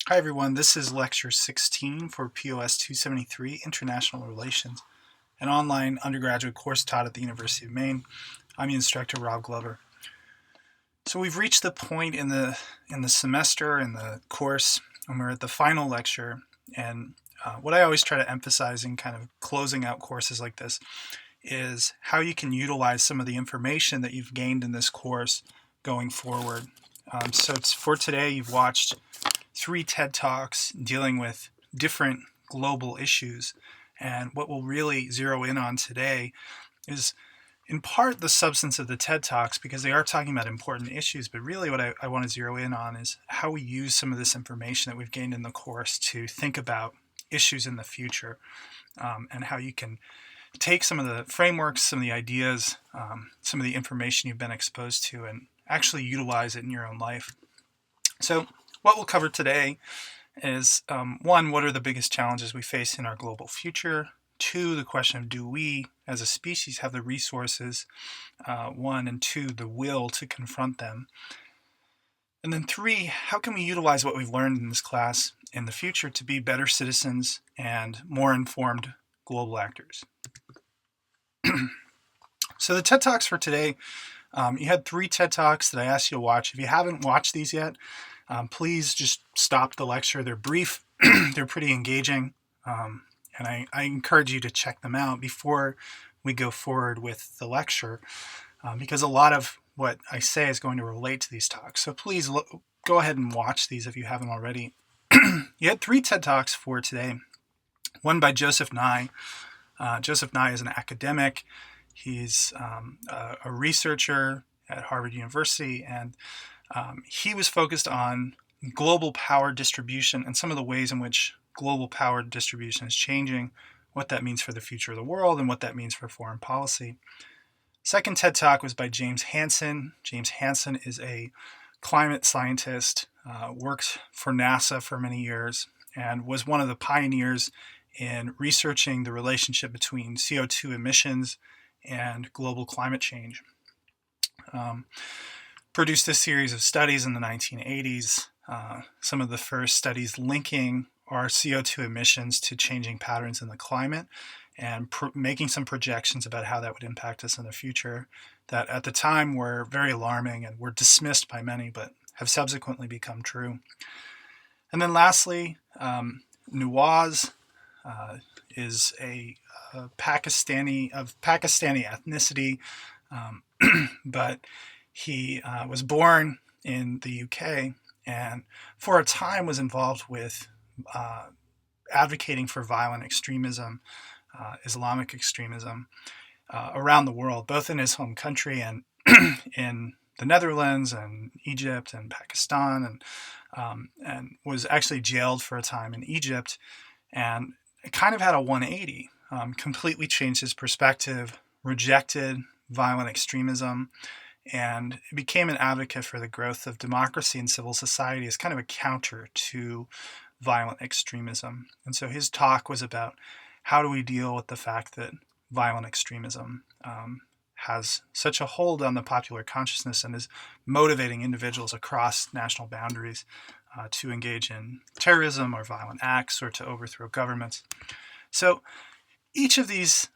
Hi everyone, this is lecture 16 for POS 273, International Relations, an online undergraduate course taught at the University of Maine. I'm the instructor, Rob Glover. So we've reached the point in the semester, in the course, when we're at the final lecture, and what I always try to emphasize in kind of closing out courses like this is how you can utilize some of the information that you've gained in this course going forward. So for today, you've watched 3 TED Talks dealing with different global issues. And what we'll really zero in on today is in part the substance of the TED Talks, because they are talking about important issues, but really what I want to zero in on is how we use some of this information that we've gained in the course to think about issues in the future, and how you can take some of the frameworks, some of the ideas, some of the information you've been exposed to, and actually utilize it in your own life. So what we'll cover today is, one, what are the biggest challenges we face in our global future? 2, the question of do we as a species have the resources, 1, and 2, the will to confront them? And then 3, how can we utilize what we've learned in this class in the future to be better citizens and more informed global actors? So the TED Talks for today, you had 3 TED Talks that I asked you to watch. If you haven't watched these yet, please just stop the lecture. They're brief, they're pretty engaging, and I encourage you to check them out before we go forward with the lecture, because a lot of what I say is going to relate to these talks. So please go ahead and watch these if you haven't already. You had 3 TED Talks for today. One by Joseph Nye. Joseph Nye is an academic. He's a researcher at Harvard University, and he was focused on global power distribution and some of the ways in which global power distribution is changing, what that means for the future of the world, and what that means for foreign policy. Second TED Talk was by James Hansen. James Hansen is a climate scientist, worked for NASA for many years, and was one of the pioneers in researching the relationship between CO2 emissions and global climate change. Produced a series of studies in the 1980s, some of the first studies linking our CO2 emissions to changing patterns in the climate, and making some projections about how that would impact us in the future that at the time were very alarming and were dismissed by many, but have subsequently become true. And then lastly, Nawaz is a Pakistani ethnicity, but he was born in the UK and for a time was involved with advocating for violent extremism, Islamic extremism, around the world, both in his home country and in the Netherlands and Egypt and Pakistan, and was actually jailed for a time in Egypt, and it kind of had a 180, completely changed his perspective, rejected violent extremism, and became an advocate for the growth of democracy and civil society as kind of a counter to violent extremism. And so his talk was about how do we deal with the fact that violent extremism has such a hold on the popular consciousness and is motivating individuals across national boundaries to engage in terrorism or violent acts or to overthrow governments. So each of these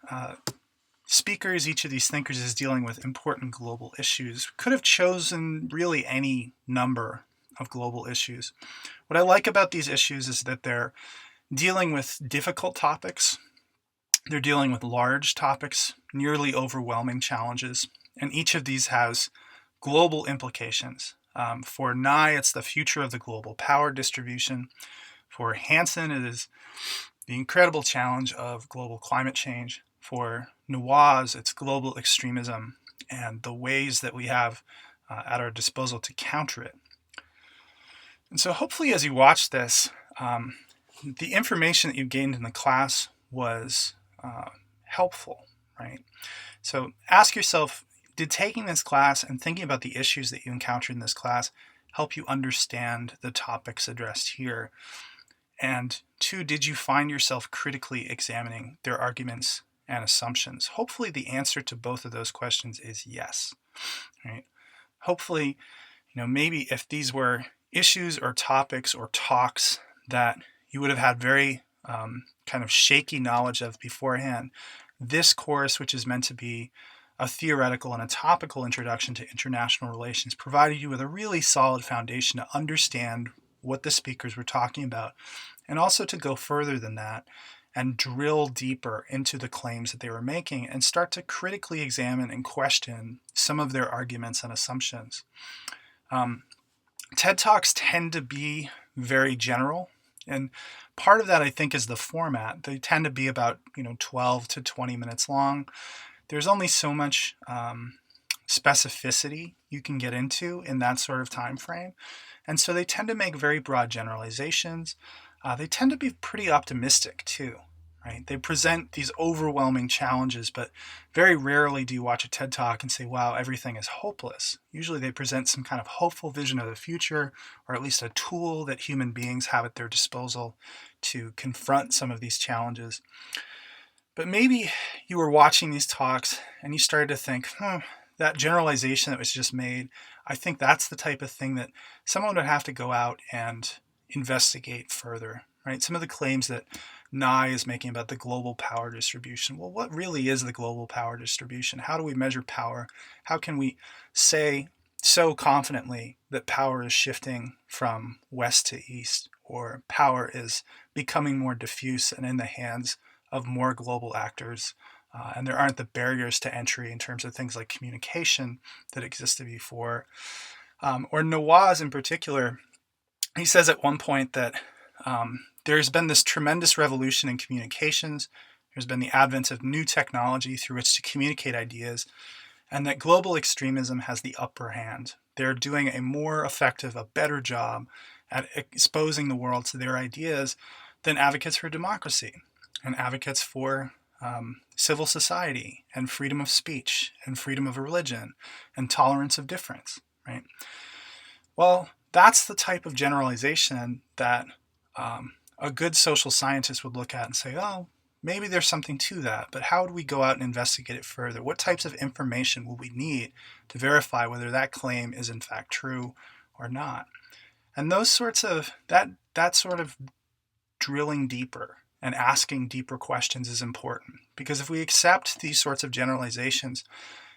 speakers, each of these thinkers is dealing with important global issues. Could have chosen really any number of global issues. What I like about these issues is that they're dealing with difficult topics. They're dealing with large topics, nearly overwhelming challenges, and each of these has global implications. For Nye, it's the future of the global power distribution. For Hansen, it is the incredible challenge of global climate change. For Nawaz, it's global extremism and the ways that we have at our disposal to counter it. And so hopefully as you watch this, the information that you gained in the class was helpful, right? So ask yourself, did taking this class and thinking about the issues that you encountered in this class help you understand the topics addressed here? And 2, did you find yourself critically examining their arguments and assumptions? Hopefully the answer to both of those questions is yes, right? Hopefully, maybe if these were issues or topics or talks that you would have had very kind of shaky knowledge of beforehand, this course, which is meant to be a theoretical and a topical introduction to international relations, provided you with a really solid foundation to understand what the speakers were talking about, and also to go further than that and drill deeper into the claims that they were making and start to critically examine and question some of their arguments and assumptions. TED Talks tend to be very general, and part of that I think is the format. They tend to be about 12 to 20 minutes long. There's only so much specificity you can get into in that sort of time frame, and so they tend to make very broad generalizations. They tend to be pretty optimistic too, right? They present these overwhelming challenges, but very rarely do you watch a TED Talk and say, wow, everything is hopeless. Usually they present some kind of hopeful vision of the future, or at least a tool that human beings have at their disposal to confront some of these challenges. But maybe you were watching these talks and you started to think, that generalization that was just made, I think that's the type of thing that someone would have to go out and investigate further, right? Some of the claims that Nye is making about the global power distribution. Well, what really is the global power distribution? How do we measure power? How can we say so confidently that power is shifting from west to east, or power is becoming more diffuse and in the hands of more global actors? And there aren't the barriers to entry in terms of things like communication that existed before. Or Nawaz in particular, he says at one point that there's been this tremendous revolution in communications. There's been the advent of new technology through which to communicate ideas, and that global extremism has the upper hand. They're doing a more effective, a better job at exposing the world to their ideas than advocates for democracy and advocates for civil society and freedom of speech and freedom of religion and tolerance of difference, right? Well, that's the type of generalization that a good social scientist would look at and say, oh, maybe there's something to that, but how do we go out and investigate it further? What types of information will we need to verify whether that claim is in fact true or not? And those sorts of, that sort of drilling deeper and asking deeper questions is important, because if we accept these sorts of generalizations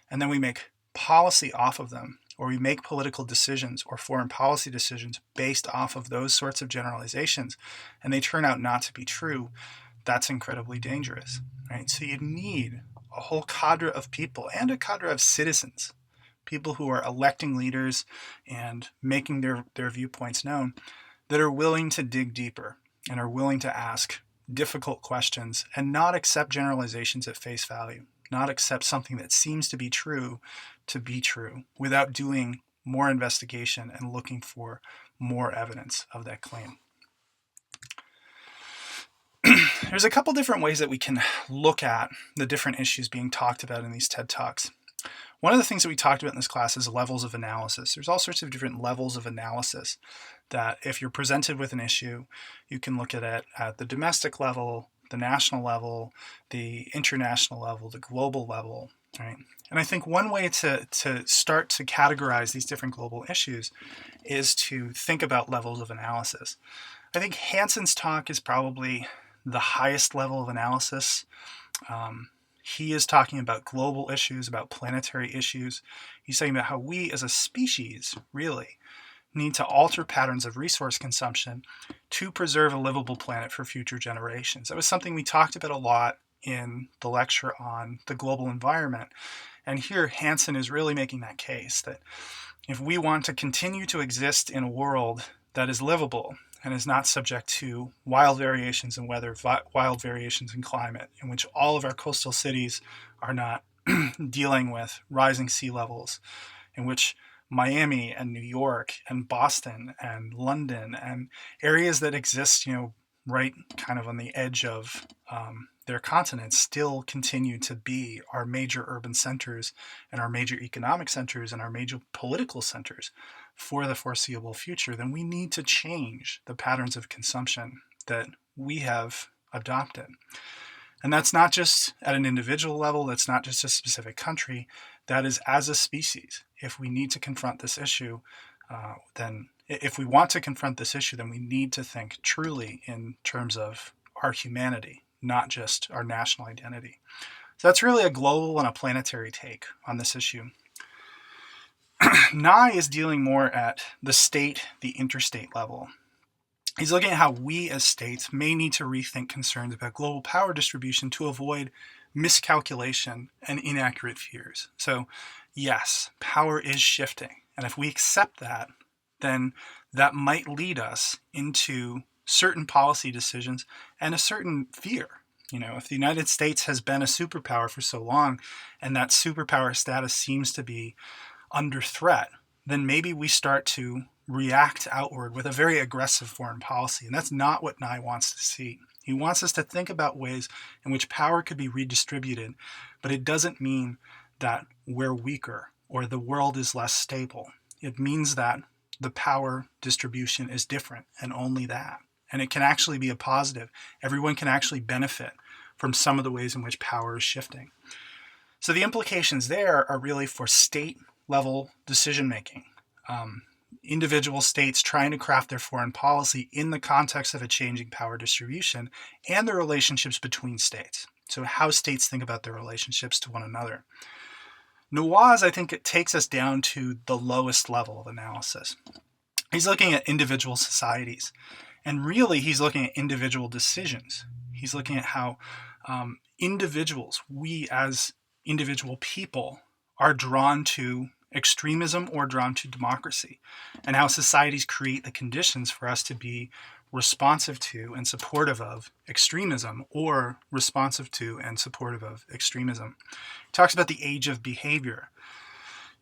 and then we make policy off of them, or we make political decisions or foreign policy decisions based off of those sorts of generalizations, and they turn out not to be true, that's incredibly dangerous, right? So you need a whole cadre of people and a cadre of citizens, people who are electing leaders and making their viewpoints known, that are willing to dig deeper and are willing to ask difficult questions and not accept generalizations at face value, not accept something that seems to be true without doing more investigation and looking for more evidence of that claim. There's a couple different ways that we can look at the different issues being talked about in these TED Talks. One of the things that we talked about in this class is levels of analysis. There's all sorts of different levels of analysis that if you're presented with an issue, you can look at it at the domestic level, the national level, the international level, the global level, right? And I think one way to start to categorize these different global issues is to think about levels of analysis. I think Hanson's talk is probably the highest level of analysis. He is talking about global issues, about planetary issues. He's talking about how we as a species really need to alter patterns of resource consumption to preserve a livable planet for future generations. That was something we talked about a lot in the lecture on the global environment. And here Hanson is really making that case that if we want to continue to exist in a world that is livable and is not subject to wild variations in weather, wild variations in climate, in which all of our coastal cities are not dealing with rising sea levels, in which Miami and New York and Boston and London and areas that exist, right kind of on the edge of their continents still continue to be our major urban centers and our major economic centers and our major political centers for the foreseeable future, then we need to change the patterns of consumption that we have adopted. And that's not just at an individual level, that's not just a specific country, that is as a species. If we need to confront this issue, then if we want to confront this issue, then we need to think truly in terms of our humanity, not just our national identity. So that's really a global and a planetary take on this issue. Nye is dealing more at the state, the interstate level. He's looking at how we as states may need to rethink concerns about global power distribution to avoid miscalculation and inaccurate fears. So, yes, power is shifting. And if we accept that, then that might lead us into certain policy decisions and a certain fear. If the United States has been a superpower for so long and that superpower status seems to be under threat, then maybe we start to react outward with a very aggressive foreign policy. And that's not what Nye wants to see. He wants us to think about ways in which power could be redistributed, but it doesn't mean that we're weaker or the world is less stable. It means that the power distribution is different, and only that. And it can actually be a positive. Everyone can actually benefit from some of the ways in which power is shifting. So the implications there are really for state level decision making. Individual states trying to craft their foreign policy in the context of a changing power distribution and the relationships between states. So how states think about their relationships to one another. Nawaz, I think it takes us down to the lowest level of analysis. He's looking at individual societies, and really he's looking at individual decisions. He's looking at how individuals, we as individual people, are drawn to extremism or drawn to democracy, and how societies create the conditions for us to be responsive to and supportive of extremism or responsive to and supportive of extremism. He talks about the age of behavior,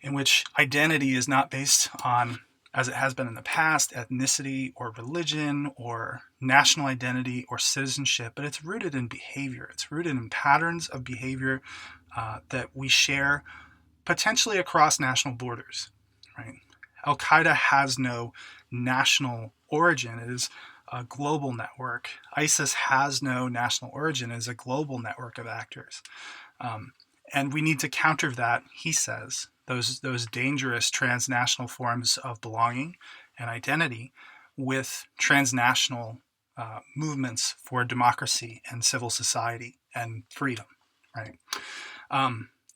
in which identity is not based on, as it has been in the past, ethnicity or religion or national identity or citizenship, but it's rooted in behavior. It's rooted in patterns of behavior that we share potentially across national borders, right? Al-Qaeda has no national origin. It is a global network. ISIS has no national origin. It is a global network of actors. And we need to counter that, he says, those dangerous transnational forms of belonging and identity with transnational movements for democracy and civil society and freedom, right?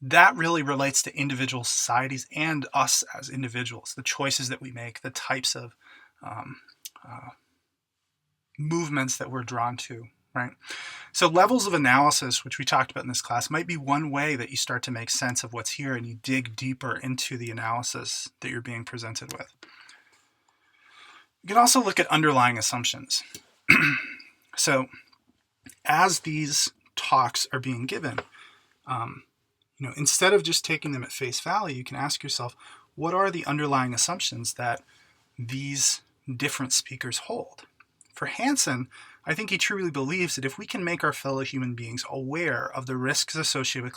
That really relates to individual societies and us as individuals, the choices that we make, the types of movements that we're drawn to, right? So levels of analysis, which we talked about in this class, might be one way that you start to make sense of what's here and you dig deeper into the analysis that you're being presented with. You can also look at underlying assumptions. So as these talks are being given, instead of just taking them at face value, you can ask yourself, what are the underlying assumptions that these different speakers hold? For Hansen, I think he truly believes that if we can make our fellow human beings aware of the risks associated with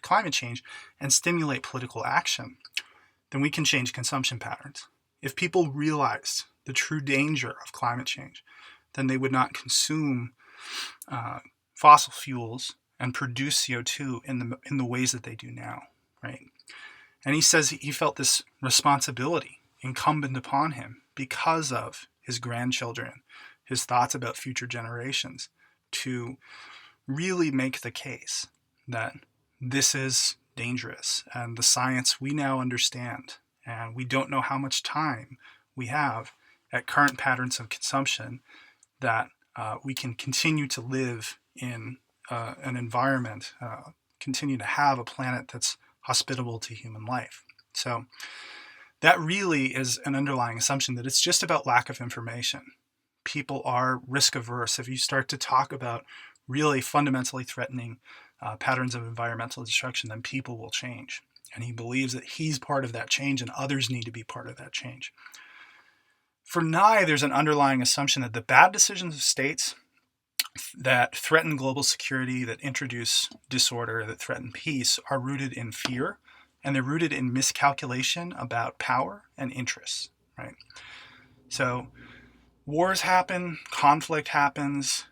climate change and stimulate political action, then we can change consumption patterns. If people realized the true danger of climate change, then they would not consume fossil fuels and produce CO2 in the ways that they do now, right? And he says he felt this responsibility incumbent upon him because of his grandchildren, his thoughts about future generations, to really make the case that this is dangerous and the science we now understand, and we don't know how much time we have at current patterns of consumption that we can continue to live in an environment, continue to have a planet that's hospitable to human life. So that really is an underlying assumption that it's just about lack of information. People are risk averse. If you start to talk about really fundamentally threatening patterns of environmental destruction, then people will change. And he believes that he's part of that change and others need to be part of that change. For Nye, there's an underlying assumption that the bad decisions of states that threaten global security, that introduce disorder, that threaten peace, are rooted in fear, and they're rooted in miscalculation about power and interests, right? So wars happen, conflict happens,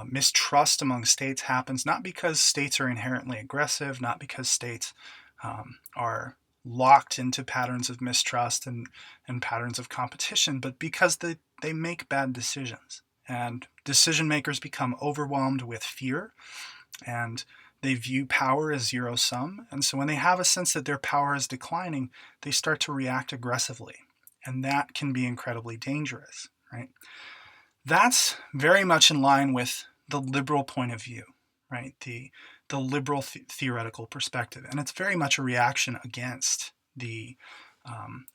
mistrust among states happens, not because states are inherently aggressive, not because states are locked into patterns of mistrust and patterns of competition, but because they make bad decisions. And decision makers become overwhelmed with fear, and they view power as zero sum. And so when they have a sense that their power is declining, they start to react aggressively. And that can be incredibly dangerous, right? That's very much in line with the liberal point of view, right? The liberal theoretical perspective. And it's very much a reaction against the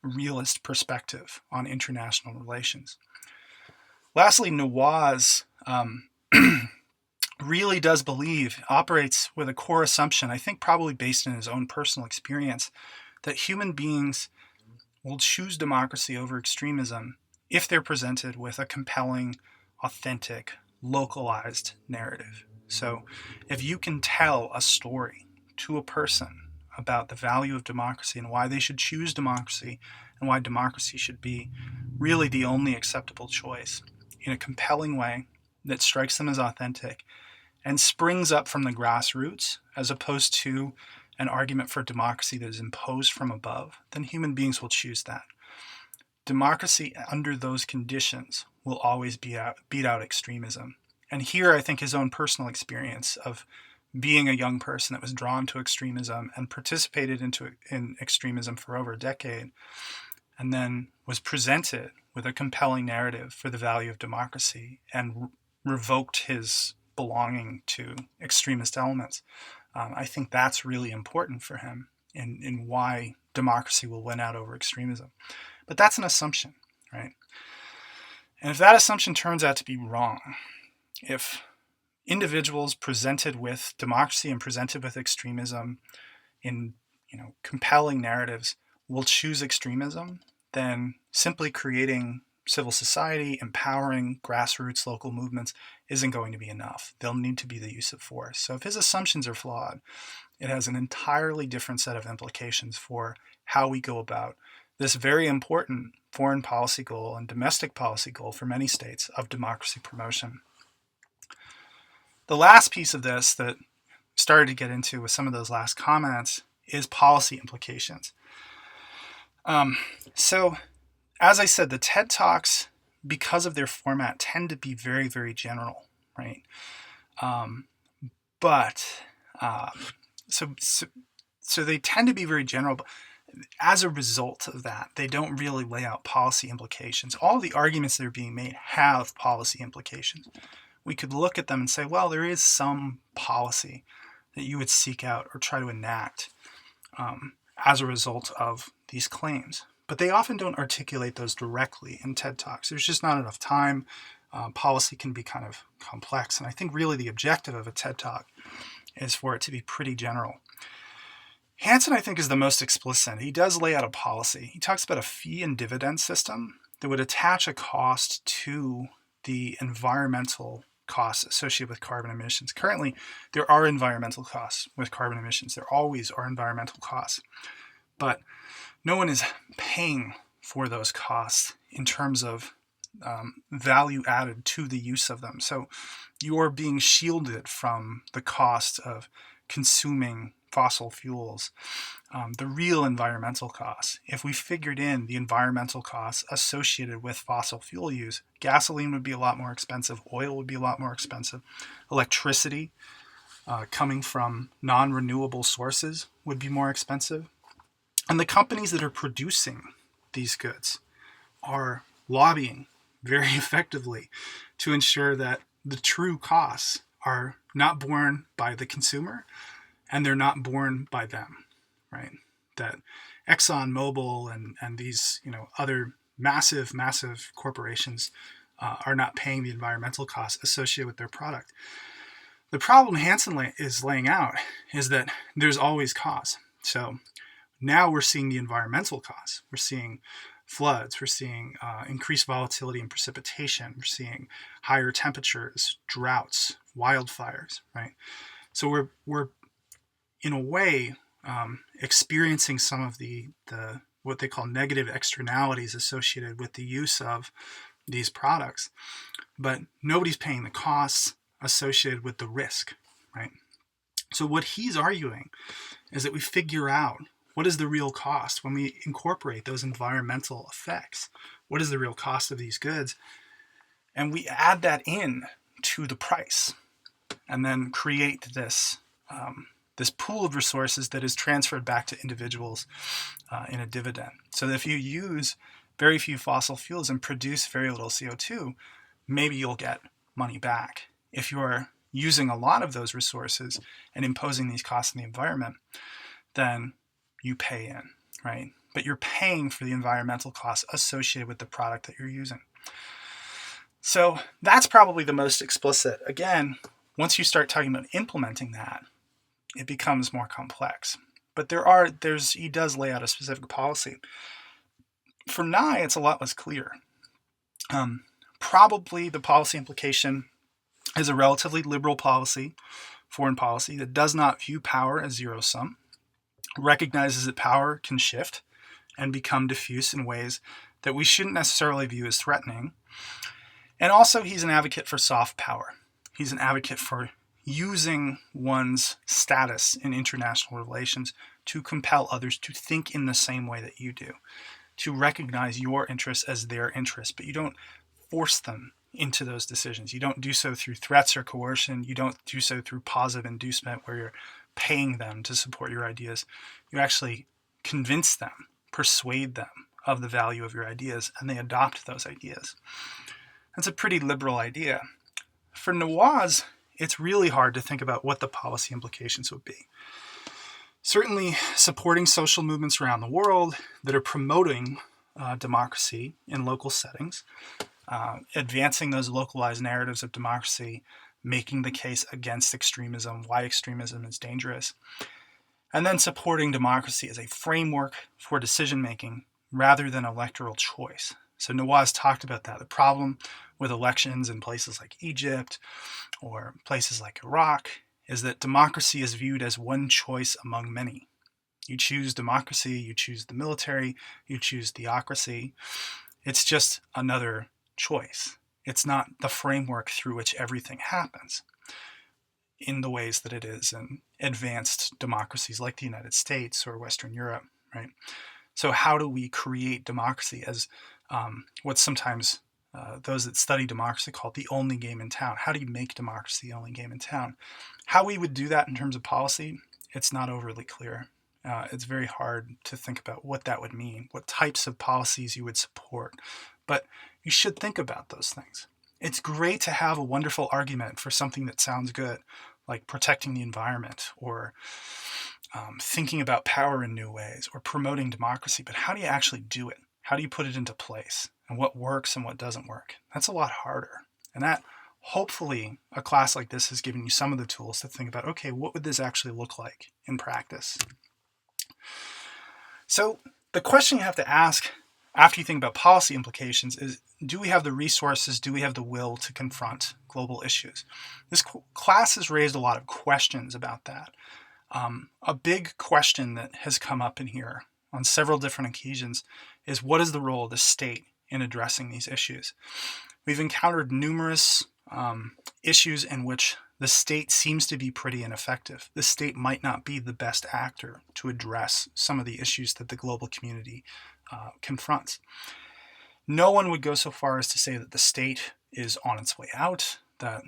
realist perspective on international relations. Lastly, Nawaz really does believe, operates with a core assumption, I think probably based in his own personal experience, that human beings will choose democracy over extremism if they're presented with a compelling, authentic, localized narrative. So if you can tell a story to a person about the value of democracy and why they should choose democracy and why democracy should be really the only acceptable choice in a compelling way that strikes them as authentic and springs up from the grassroots as opposed to an argument for democracy that is imposed from above, then human beings will choose that. Democracy under those conditions will always beat out extremism. And here I think his own personal experience of being a young person that was drawn to extremism and participated in extremism for over a decade, and then was presented with a compelling narrative for the value of democracy and revoked his belonging to extremist elements. I think that's really important for him in why democracy will win out over extremism. But that's an assumption, right? And if that assumption turns out to be wrong, if individuals presented with democracy and presented with extremism in compelling narratives will choose extremism, then simply creating civil society, empowering grassroots local movements isn't going to be enough. There'll need to be the use of force. So if his assumptions are flawed, it has an entirely different set of implications for how we go about this very important foreign policy goal and domestic policy goal for many states of democracy promotion. The last piece of this that started to get into with some of those last comments is policy implications. So as I said, the TED Talks, because of their format, tend to be very, very general, right? So they tend to be very general, but as a result of that, they don't really lay out policy implications. All the arguments that are being made have policy implications. We could look at them and say, well, there is some policy that you would seek out or try to enact as a result of these claims. But they often don't articulate those directly in TED Talks. There's just not enough time. Policy can be kind of complex. And I think really the objective of a TED Talk is for it to be pretty general. Hansen, I think, is the most explicit. He does lay out a policy. He talks about a fee and dividend system that would attach a cost to the environmental costs associated with carbon emissions. Currently, there are environmental costs with carbon emissions. There always are environmental costs. But no one is paying for those costs in terms of value added to the use of them. So you're being shielded from the cost of consuming fossil fuels, the real environmental costs. If we figured in the environmental costs associated with fossil fuel use, gasoline would be a lot more expensive, oil would be a lot more expensive, electricity coming from non-renewable sources would be more expensive. And the companies that are producing these goods are lobbying very effectively to ensure that the true costs are not borne by the consumer and they're not borne by them, right? That ExxonMobil and these other massive corporations are not paying the environmental costs associated with their product. The problem Hansen is laying out is that there's always costs. So now we're seeing the environmental costs. We're seeing floods. We're seeing increased volatility and precipitation. We're seeing higher temperatures, droughts, wildfires, right? So we're in a way experiencing some of the what they call negative externalities associated with the use of these products, but nobody's paying the costs associated with the risk, right? So what he's arguing is that we figure out what is the real cost when we incorporate those environmental effects? What is the real cost of these goods? And we add that in to the price and then create this pool of resources that is transferred back to individuals in a dividend. So that if you use very few fossil fuels and produce very little CO2, maybe you'll get money back. If you're using a lot of those resources and imposing these costs on the environment, then you pay in, right? But you're paying for the environmental costs associated with the product that you're using. So that's probably the most explicit. Again, once you start talking about implementing that, it becomes more complex. But he does lay out a specific policy. For Nye, it's a lot less clear. Probably the policy implication is a relatively liberal policy, foreign policy, that does not view power as zero-sum, recognizes that power can shift and become diffuse in ways that we shouldn't necessarily view as threatening. And also, he's an advocate for soft power. He's an advocate for using one's status in international relations to compel others to think in the same way that you do, to recognize your interests as their interests, but you don't force them into those decisions. You don't do so through threats or coercion. You don't do so through positive inducement where you're paying them to support your ideas. You actually convince them, persuade them of the value of your ideas, and they adopt those ideas. That's a pretty liberal idea. For Nawaz, it's really hard to think about what the policy implications would be. Certainly, supporting social movements around the world that are promoting democracy in local settings, advancing those localized narratives of democracy, making the case against extremism, why extremism is dangerous, and then supporting democracy as a framework for decision-making rather than electoral choice. So Nawaz talked about that. The problem with elections in places like Egypt or places like Iraq is that democracy is viewed as one choice among many. You choose democracy, you choose the military, you choose theocracy. It's just another choice. It's not the framework through which everything happens in the ways that it is in advanced democracies like the United States or Western Europe, right? So how do we create democracy as what's sometimes those that study democracy call the only game in town? How do you make democracy the only game in town? How we would do that in terms of policy, it's not overly clear. It's very hard to think about what that would mean, what types of policies you would support. But you should think about those things. It's great to have a wonderful argument for something that sounds good, like protecting the environment or thinking about power in new ways or promoting democracy. But how do you actually do it? How do you put it into place? And what works and what doesn't work? That's a lot harder. And that, hopefully, a class like this has given you some of the tools to think about, okay, what would this actually look like in practice? So the question you have to ask after you think about policy implications is, do we have the resources, do we have the will to confront global issues? This class has raised a lot of questions about that. A big question that has come up in here on several different occasions is, what is the role of the state in addressing these issues? We've encountered numerous issues in which the state seems to be pretty ineffective. The state might not be the best actor to address some of the issues that the global community confronts. No one would go so far as to say that the state is on its way out, that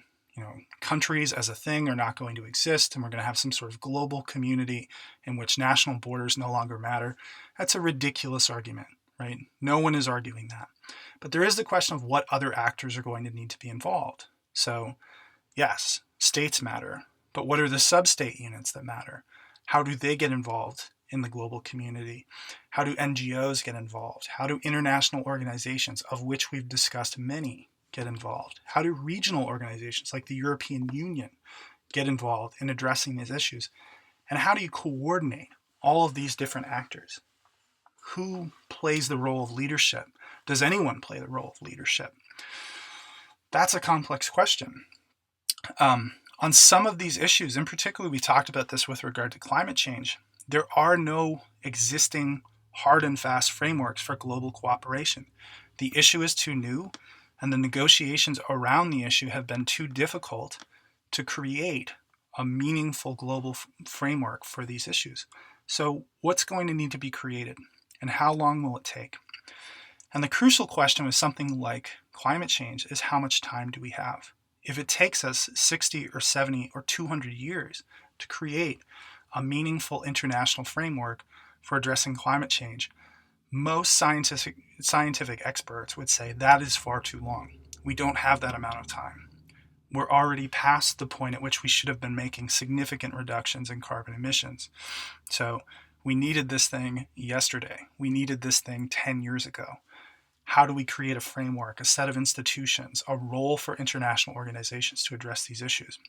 countries as a thing are not going to exist, and we're going to have some sort of global community in which national borders no longer matter. That's a ridiculous argument, right? No one is arguing that. But there is the question of what other actors are going to need to be involved. So, yes, states matter, but what are the sub-state units that matter? How do they get involved in the global community? How do NGOs get involved? How do international organizations, of which we've discussed many, get involved? How do regional organizations like the European Union get involved in addressing these issues? And how do you coordinate all of these different actors? Who plays the role of leadership? Does anyone play the role of leadership? That's a complex question. On some of these issues, in particular, we talked about this with regard to climate change, there are no existing hard and fast frameworks for global cooperation. The issue is too new, and the negotiations around the issue have been too difficult to create a meaningful global framework for these issues. So what's going to need to be created, and how long will it take? And the crucial question with something like climate change is, how much time do we have? If it takes us 60 or 70 or 200 years to create a meaningful international framework for addressing climate change, most scientific experts would say that is far too long. We don't have that amount of time. We're already past the point at which we should have been making significant reductions in carbon emissions. So we needed this thing yesterday. We needed this thing 10 years ago. How do we create a framework, a set of institutions, a role for international organizations to address these issues?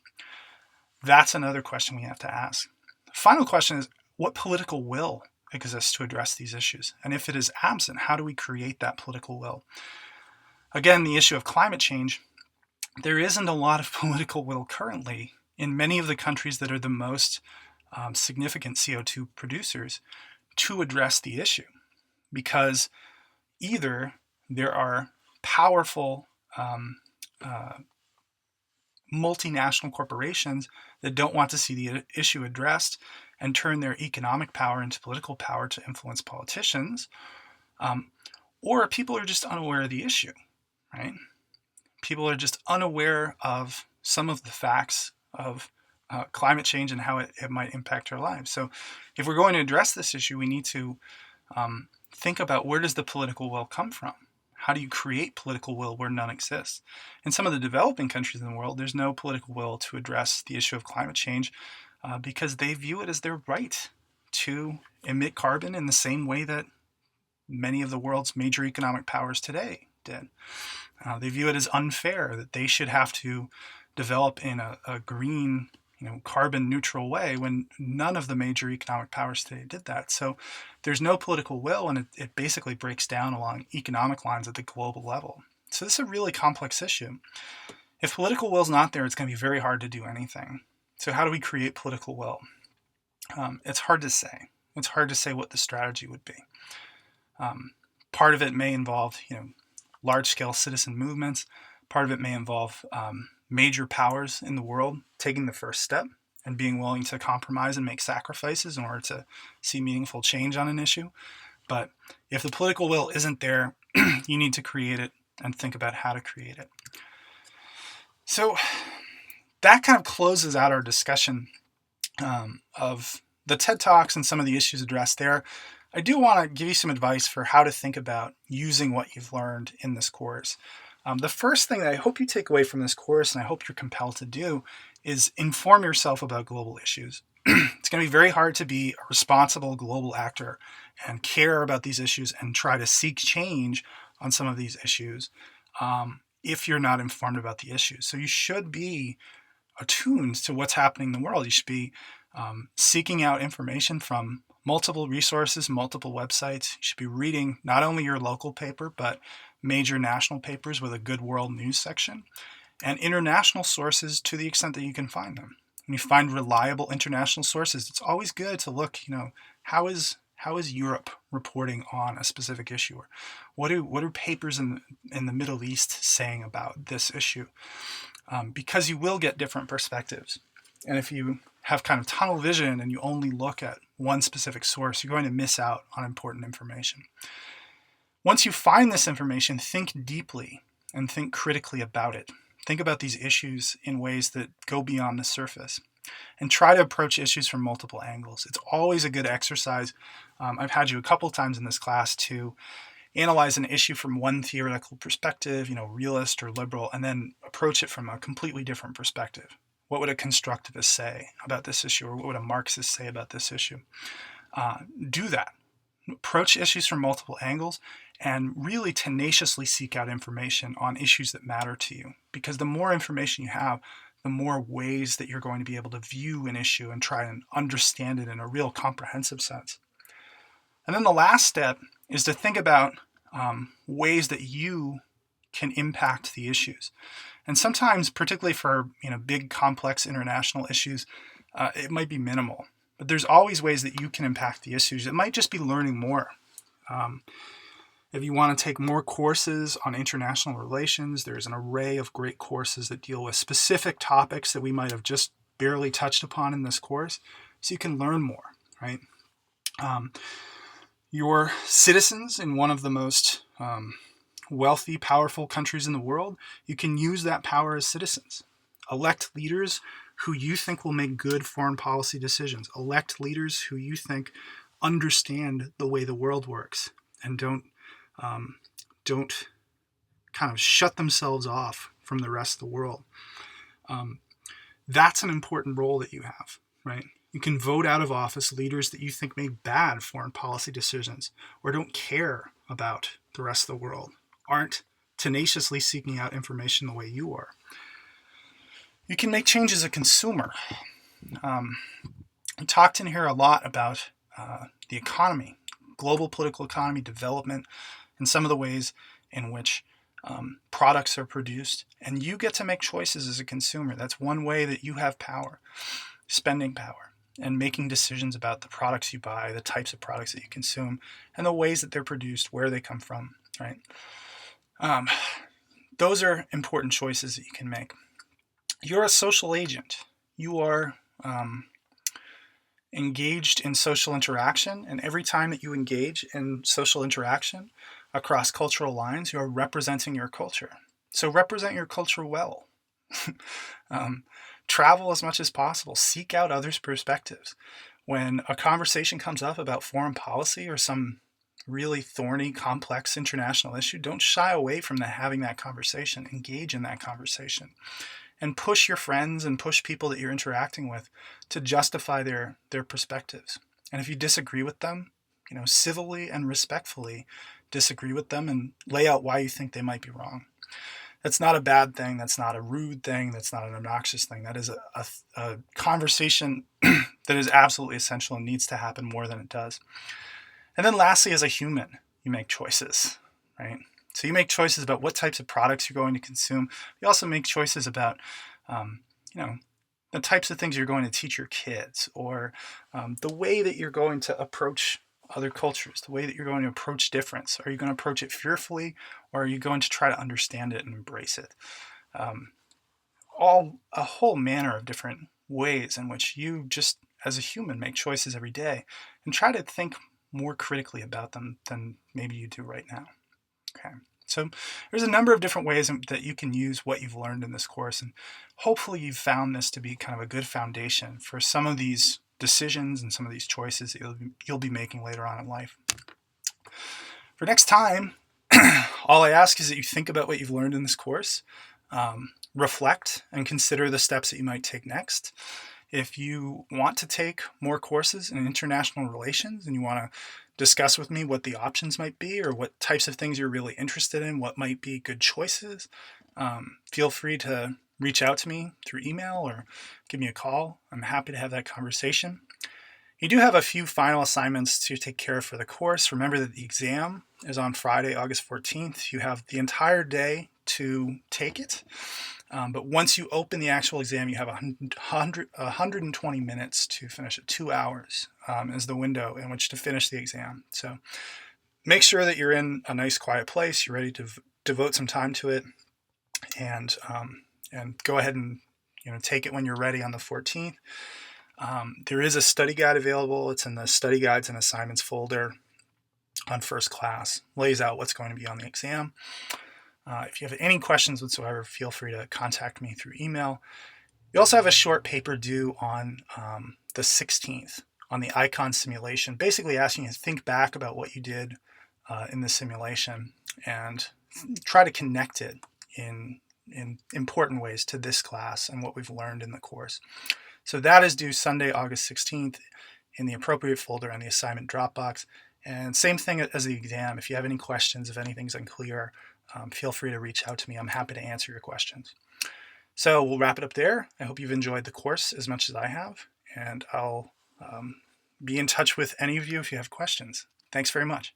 That's another question we have to ask. The final question is, what political will exists to address these issues? And if it is absent, how do we create that political will? Again, the issue of climate change, there isn't a lot of political will currently in many of the countries that are the most significant CO2 producers to address the issue, because either there are powerful multinational corporations that don't want to see the issue addressed and turn their economic power into political power to influence politicians, or people are just unaware of the issue, right? People are just unaware of some of the facts of climate change and how it might impact our lives. So if we're going to address this issue, we need to think about, where does the political will come from? How do you create political will where none exists? In some of the developing countries in the world, there's no political will to address the issue of climate change because they view it as their right to emit carbon in the same way that many of the world's major economic powers today did. They view it as unfair that they should have to develop in a green, carbon neutral way when none of the major economic powers today did that. So there's no political will, and it basically breaks down along economic lines at the global level. So this is a really complex issue. If political will is not there, it's going to be very hard to do anything. So how do we create political will? It's hard to say. It's hard to say what the strategy would be. Part of it may involve, large-scale citizen movements. Part of it may involve major powers in the world taking the first step and being willing to compromise and make sacrifices in order to see meaningful change on an issue. But if the political will isn't there, you need to create it and think about how to create it. So that kind of closes out our discussion of the TED Talks and some of the issues addressed there. I do want to give you some advice for how to think about using what you've learned in this course. The first thing that I hope you take away from this course, and I hope you're compelled to do, is inform yourself about global issues. It's going to be very hard to be a responsible global actor and care about these issues and try to seek change on some of these issues if you're not informed about the issues. So you should be attuned to what's happening in the world. You should be seeking out information from multiple resources, multiple websites. You should be reading not only your local paper, but major national papers with a good world news section, and international sources to the extent that you can find them. When you find reliable international sources, it's always good to look, how is Europe reporting on a specific issue? Or what are papers in the Middle East saying about this issue? Because you will get different perspectives. And if you have kind of tunnel vision and you only look at one specific source, you're going to miss out on important information. Once you find this information, think deeply and think critically about it. Think about these issues in ways that go beyond the surface, and try to approach issues from multiple angles. It's always a good exercise. I've had you a couple times in this class to analyze an issue from one theoretical perspective, realist or liberal, and then approach it from a completely different perspective. What would a constructivist say about this issue, or what would a Marxist say about this issue? Do that. Approach issues from multiple angles and really tenaciously seek out information on issues that matter to you. Because the more information you have, the more ways that you're going to be able to view an issue and try and understand it in a real comprehensive sense. And then the last step is to think about ways that you can impact the issues. And sometimes, particularly for big, complex international issues, it might be minimal. But there's always ways that you can impact the issues. It might just be learning more. If you want to take more courses on international relations, there's an array of great courses that deal with specific topics that we might have just barely touched upon in this course, so you can learn more, right? Um, your citizens in one of the most wealthy, powerful countries in the world, you can use that power as citizens. Elect leaders who you think will make good foreign policy decisions. Elect leaders who you think understand the way the world works and don't kind of shut themselves off from the rest of the world. That's an important role that you have, right? You can vote out of office leaders that you think make bad foreign policy decisions or don't care about the rest of the world, aren't tenaciously seeking out information the way you are. You can make change as a consumer. We talked in here a lot about the economy, global political economy, development, and some of the ways in which products are produced. And you get to make choices as a consumer. That's one way that you have power, spending power, and making decisions about the products you buy, the types of products that you consume, and the ways that they're produced, where they come from, right? Those are important choices that you can make. You're a social agent. You are engaged in social interaction, and every time that you engage in social interaction across cultural lines, you're representing your culture. So represent your culture well. Travel as much as possible. Seek out others' perspectives. When a conversation comes up about foreign policy or some really thorny, complex international issue, don't shy away from having that conversation. Engage in that conversation. And push your friends and push people that you're interacting with to justify their perspectives. And if you disagree with them, civilly and respectfully disagree with them and lay out why you think they might be wrong. That's not a bad thing. That's not a rude thing. That's not an obnoxious thing. That is a conversation that is absolutely essential and needs to happen more than it does. And then lastly, as a human, you make choices, right? So you make choices about what types of products you're going to consume. You also make choices about, the types of things you're going to teach your kids, or the way that you're going to approach other cultures, the way that you're going to approach difference. Are you going to approach it fearfully, or are you going to try to understand it and embrace it? A whole manner of different ways in which you just, as a human, make choices every day and try to think more critically about them than maybe you do right now. Okay, so there's a number of different ways that you can use what you've learned in this course, and hopefully you've found this to be kind of a good foundation for some of these decisions and some of these choices that you'll be making later on in life. For next time, all I ask is that you think about what you've learned in this course, reflect and consider the steps that you might take next. If you want to take more courses in international relations and you want to discuss with me what the options might be or what types of things you're really interested in, what might be good choices, feel free to reach out to me through email or give me a call. I'm happy to have that conversation. You do have a few final assignments to take care of for the course. Remember that the exam is on Friday, August 14th. You have the entire day to take it. But once you open the actual exam, you have 120 minutes to finish it. 2 hours is the window in which to finish the exam. So make sure that you're in a nice, quiet place. You're ready to devote some time to it, and go ahead and take it when you're ready on the 14th. There is a study guide available. It's in the study guides and assignments folder on First Class. Lays out what's going to be on the exam. If you have any questions whatsoever, feel free to contact me through email. You also have a short paper due on the 16th on the icon simulation, basically asking you to think back about what you did in the simulation and try to connect it in important ways to this class and what we've learned in the course. So that is due Sunday, August 16th in the appropriate folder on the assignment Dropbox. And same thing as the exam. If you have any questions, if anything's unclear, feel free to reach out to me. I'm happy to answer your questions. So we'll wrap it up there. I hope you've enjoyed the course as much as I have, and I'll be in touch with any of you if you have questions. Thanks very much.